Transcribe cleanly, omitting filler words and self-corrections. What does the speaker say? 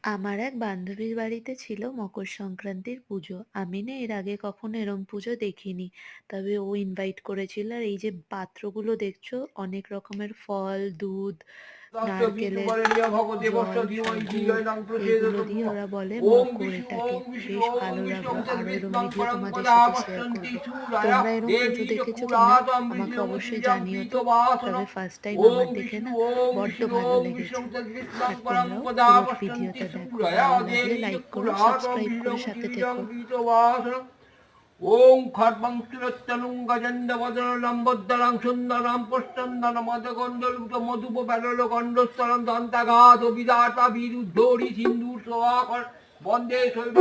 আমার এক বান্ধবীর বাড়িতে ছিল মকর সংক্রান্তির পুজো। আমি না এর আগে কখনো এরম পুজো দেখিনি। তবে ও ইনভাইট করেছিল। আর এই যে পাত্রগুলো দেখছো, অনেক রকমের ফল, দুধ, নারকেলের জল, সাবু, এইগুলো দিয়ে ওরা বলে মকর এটাকে। বেশ ভালো লাগলো। আরো এরম ভিডিও তোমাদের সাথে শেয়ার করব। তোমরা এরম পুজো দেখেছো কিনা আমাকে অবশ্যই জানিও তো। তবে ফার্স্ট টাইম আমার দেখে না বড্ড ভালো লেগেছে। আর তোমরাও পুরো ভিডিওটা দেখো, ভালো লাগলে লাইক করো, সাবস্ক্রাইব করে সাথে থেকো। ওম খর্বং সুরত্তনুং গজেন্দ্রবদন লম্বোদ্দরাং সুন্দরাম প্রস্তন্দন মদগন্ধলুত মধুপ প্যারল গণ্ডস্তরম দন্তাঘাত অভিদাতা বিরুদ্ধরি সিন্ধুর সোহাকর বন্দে শৈব